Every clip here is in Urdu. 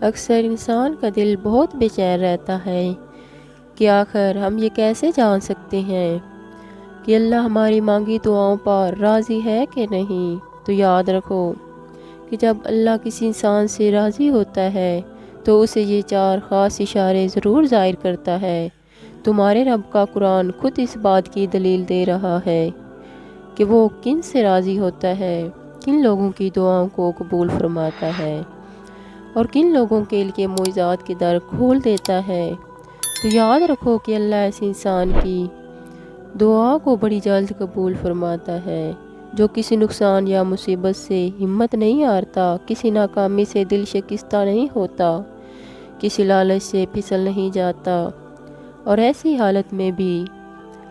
اکثر انسان کا دل بہت بے چین رہتا ہے کہ آخر ہم یہ کیسے جان سکتے ہیں کہ اللہ ہماری مانگی دعاؤں پر راضی ہے کہ نہیں۔ تو یاد رکھو کہ جب اللہ کسی انسان سے راضی ہوتا ہے تو اسے یہ 4 خاص اشارے ضرور ظاہر کرتا ہے۔ تمہارے رب کا قرآن خود اس بات کی دلیل دے رہا ہے کہ وہ کن سے راضی ہوتا ہے، کن لوگوں کی دعاؤں کو قبول فرماتا ہے اور کن لوگوں کے لیے معجزات کے در کھول دیتا ہے۔ تو یاد رکھو کہ اللہ ایسے انسان کی دعا کو بڑی جلد قبول فرماتا ہے جو کسی نقصان یا مصیبت سے ہمت نہیں ہارتا، کسی ناکامی سے دل شکستہ نہیں ہوتا، کسی لالچ سے پھسل نہیں جاتا اور ایسی حالت میں بھی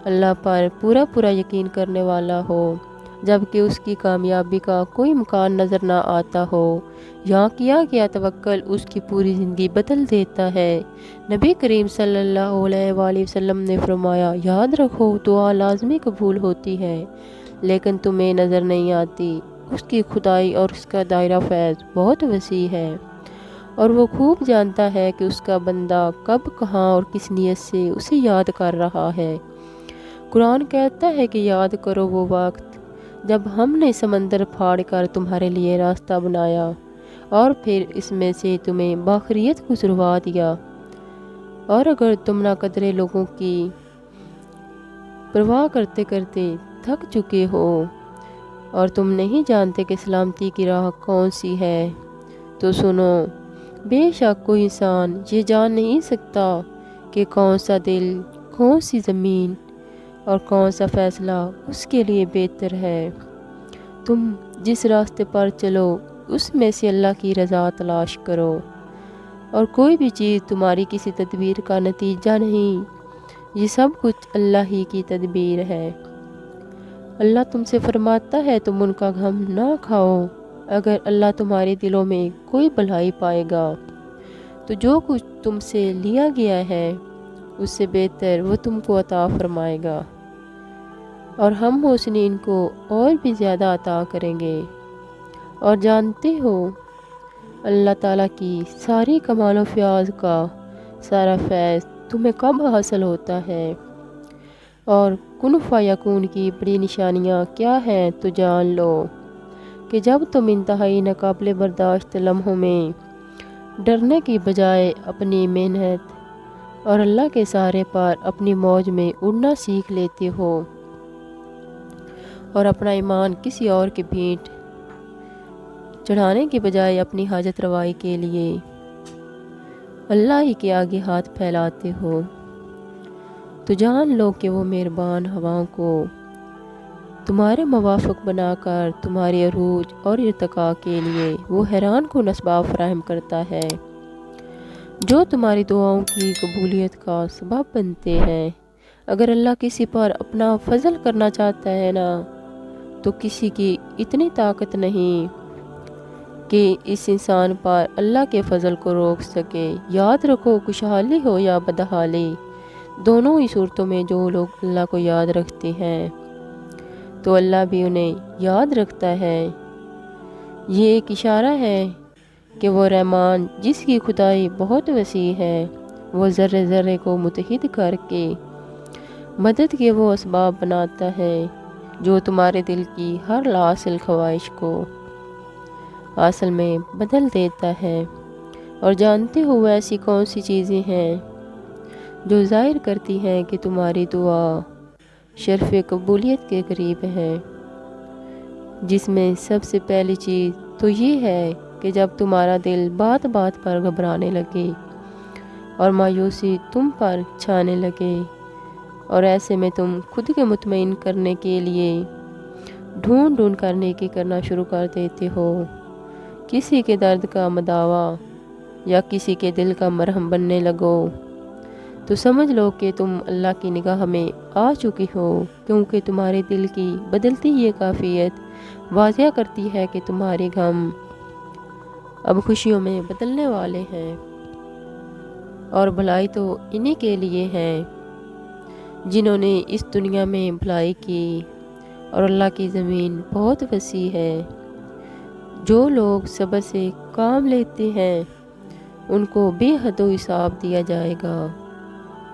اللہ پر پورا یقین کرنے والا ہو جبکہ اس کی کامیابی کا کوئی امکان نظر نہ آتا ہو۔ یہاں کیا گیا توکل اس کی پوری زندگی بدل دیتا ہے۔ نبی کریم صلی اللہ علیہ وآلہ وسلم نے فرمایا، یاد رکھو دعا لازمی قبول ہوتی ہے لیکن تمہیں نظر نہیں آتی۔ اس کی خدائی اور اس کا دائرہ فیض بہت وسیع ہے اور وہ خوب جانتا ہے کہ اس کا بندہ کب، کہاں اور کس نیت سے اسے یاد کر رہا ہے۔ قرآن کہتا ہے کہ یاد کرو وہ وقت جب ہم نے سمندر پھاڑ کر تمہارے لیے راستہ بنایا اور پھر اس میں سے تمہیں باخریت گزروا دیا، اور اگر تم نہ قدرے لوگوں کی پرواہ کرتے کرتے تھک چکے ہو اور تم نہیں جانتے کہ سلامتی کی راہ کون سی ہے، تو سنو، بے شک کوئی انسان یہ جان نہیں سکتا کہ کون سا دل، کون سی زمین اور کون سا فیصلہ اس کے لیے بہتر ہے۔ تم جس راستے پر چلو اس میں سے اللہ کی رضا تلاش کرو اور کوئی بھی چیز تمہاری کسی تدبیر کا نتیجہ نہیں، یہ سب کچھ اللہ ہی کی تدبیر ہے۔ اللہ تم سے فرماتا ہے تم ان کا غم نہ کھاؤ۔ اگر اللہ تمہارے دلوں میں کوئی بھلائی پائے گا تو جو کچھ تم سے لیا گیا ہے اس سے بہتر وہ تم کو عطا فرمائے گا اور ہم محسنین کو اور بھی زیادہ عطا کریں گے۔ اور جانتے ہو اللہ تعالیٰ کی ساری کمال و فیاض کا سارا فیض تمہیں کب حاصل ہوتا ہے اور کن فیکون کی بڑی نشانیاں کیا ہیں تو جان لو کہ جب تم انتہائی ناقابل برداشت لمحوں میں ڈرنے کی بجائے اپنی محنت اور اللہ کے سہارے پر اپنی موج میں اڑنا سیکھ لیتے ہو اور اپنا ایمان کسی اور کی بھیٹ چڑھانے کے بجائے اپنی حاجت روائی کے لیے اللہ ہی کے آگے ہاتھ پھیلاتے ہو، تو جان لو کہ وہ مہربان ہواؤں کو تمہارے موافق بنا کر تمہاری عروج اور ارتقاء کے لیے وہ حیران کن اسباب فراہم کرتا ہے جو تمہاری دعاؤں کی قبولیت کا سبب بنتے ہیں۔ اگر اللہ کسی پر اپنا فضل کرنا چاہتا ہے نا تو کسی کی اتنی طاقت نہیں کہ اس انسان پر اللہ کے فضل کو روک سکے۔ یاد رکھو خوشحالی ہو یا بدحالی، دونوں ہی صورتوں میں جو لوگ اللہ کو یاد رکھتے ہیں تو اللہ بھی انہیں یاد رکھتا ہے۔ یہ ایک اشارہ ہے کہ وہ رحمان جس کی خدائی بہت وسیع ہے، وہ ذرے ذرے کو متحد کر کے مدد کے وہ اسباب بناتا ہے جو تمہارے دل کی ہر لاحاصل خواہش کو حاصل میں بدل دیتا ہے۔ اور جانتے ہو وہ ایسی کون سی چیزیں ہیں جو ظاہر کرتی ہیں کہ تمہاری دعا شرف قبولیت کے قریب ہے، جس میں سب سے پہلی چیز تو یہ ہے کہ جب تمہارا دل بات بات پر گھبرانے لگے اور مایوسی تم پر چھانے لگے اور ایسے میں تم خود کے مطمئن کرنے کے لیے ڈھونڈ ڈھونڈ کر نیکی کرنا شروع کر دیتے ہو، کسی کے درد کا مداوا یا کسی کے دل کا مرہم بننے لگو، تو سمجھ لو کہ تم اللہ کی نگاہ میں آ چکی ہو، کیونکہ تمہارے دل کی بدلتی یہ کیفیت واضح کرتی ہے کہ تمہارے غم اب خوشیوں میں بدلنے والے ہیں اور بھلائی تو انہی کے لیے ہے جنہوں نے اس دنیا میں بھلائی کی، اور اللہ کی زمین بہت وسیع ہے۔ جو لوگ صبر سے کام لیتے ہیں ان کو بے حد و حساب دیا جائے گا۔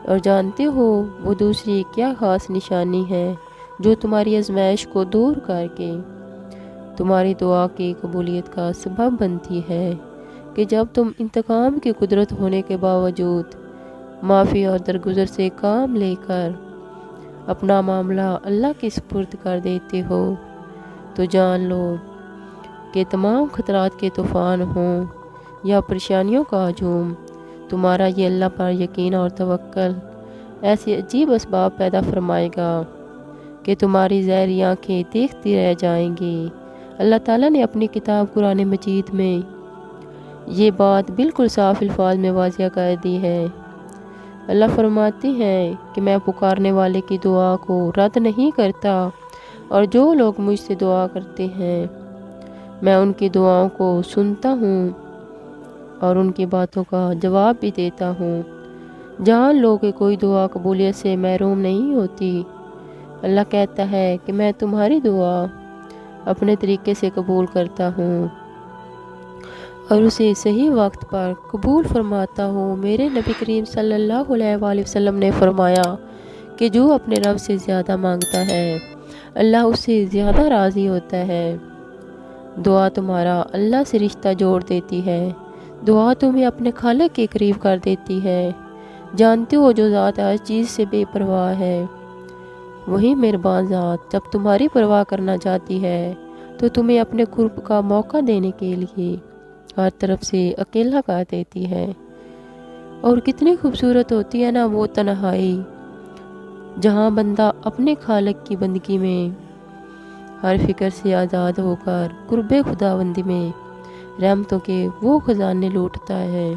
اور جانتے ہو وہ دوسری کیا خاص نشانی ہے جو تمہاری آزمائش کو دور کر کے تمہاری دعا کی قبولیت کا سبب بنتی ہے، کہ جب تم انتقام کی قدرت ہونے کے باوجود معافی اور درگزر سے کام لے کر اپنا معاملہ اللہ کے سپرد کر دیتے ہو، تو جان لو کہ تمام خطرات کے طوفان ہوں یا پریشانیوں کا ہجوم، تمہارا یہ اللہ پر یقین اور توکل ایسے عجیب اسباب پیدا فرمائے گا کہ تمہاری زہری آنکھیں دیکھتی رہ جائیں گی۔ اللہ تعالیٰ نے اپنی کتاب قرآن مجید میں یہ بات بالکل صاف الفاظ میں واضح کر دی ہے۔ اللہ فرماتے ہیں کہ میں پکارنے والے کی دعا کو رد نہیں کرتا، اور جو لوگ مجھ سے دعا کرتے ہیں میں ان کی دعاؤں کو سنتا ہوں اور ان کی باتوں کا جواب بھی دیتا ہوں۔ جان لو کہ کوئی دعا قبولیت سے محروم نہیں ہوتی۔ اللہ کہتا ہے کہ میں تمہاری دعا اپنے طریقے سے قبول کرتا ہوں اور اسے صحیح وقت پر قبول فرماتا ہوں۔ میرے نبی کریم صلی اللہ علیہ وآلہ وسلم نے فرمایا کہ جو اپنے رب سے زیادہ مانگتا ہے اللہ اس سے زیادہ راضی ہوتا ہے۔ دعا تمہارا اللہ سے رشتہ جوڑ دیتی ہے، دعا تمہیں اپنے خالق کے قریب کر دیتی ہے۔ جانتے ہو جو ذات ہر چیز سے بے پرواہ ہے، وہی مہربان ذات جب تمہاری پرواہ کرنا چاہتی ہے تو تمہیں اپنے قرب کا موقع دینے کے لیے ہر طرف سے اکیلا کر دیتی ہے۔ اور کتنی خوبصورت ہوتی ہے نا وہ تنہائی، جہاں بندہ اپنے خالق کی بندگی میں ہر فکر سے آزاد ہو کر قرب خداوندی میں رحمتوں کے وہ خزانے لوٹتا ہے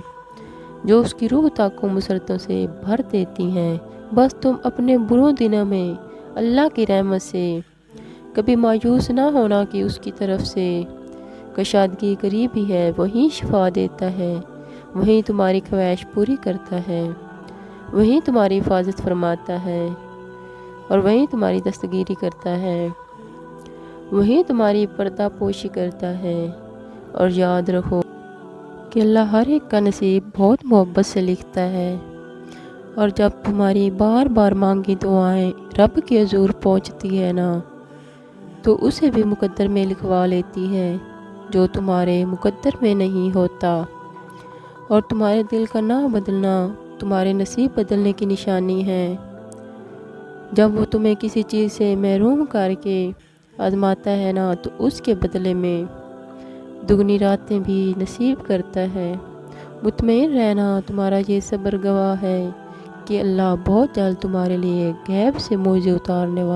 جو اس کی روح تک کو مسرتوں سے بھر دیتی ہیں۔ بس تم اپنے بروں دنوں میں اللہ کی رحمت سے کبھی مایوس نہ ہونا کہ اس کی طرف سے کشادگی قریب ہی ہے، وہیں شفا دیتا ہے، وہیں تمہاری خواہش پوری کرتا ہے، وہیں تمہاری حفاظت فرماتا ہے اور وہیں تمہاری دستگیری کرتا ہے، وہیں تمہاری پردہ پوشی کرتا ہے۔ اور یاد رکھو کہ اللہ ہر ایک کا نصیب بہت محبت سے لکھتا ہے، اور جب تمہاری بار بار مانگی دعائیں رب کے حضور پہنچتی ہے نا تو اسے بھی مقدر میں لکھوا لیتی ہے جو تمہارے مقدر میں نہیں ہوتا۔ اور تمہارے دل کا نہ بدلنا تمہارے نصیب بدلنے کی نشانی ہے۔ جب وہ تمہیں کسی چیز سے محروم کر کے آزماتا ہے نا تو اس کے بدلے میں دگنی راتیں بھی نصیب کرتا ہے۔ مطمئن رہنا، تمہارا یہ صبر گواہ ہے کہ اللہ بہت جلد تمہارے لیے غیب سے معجزے اتارنے والا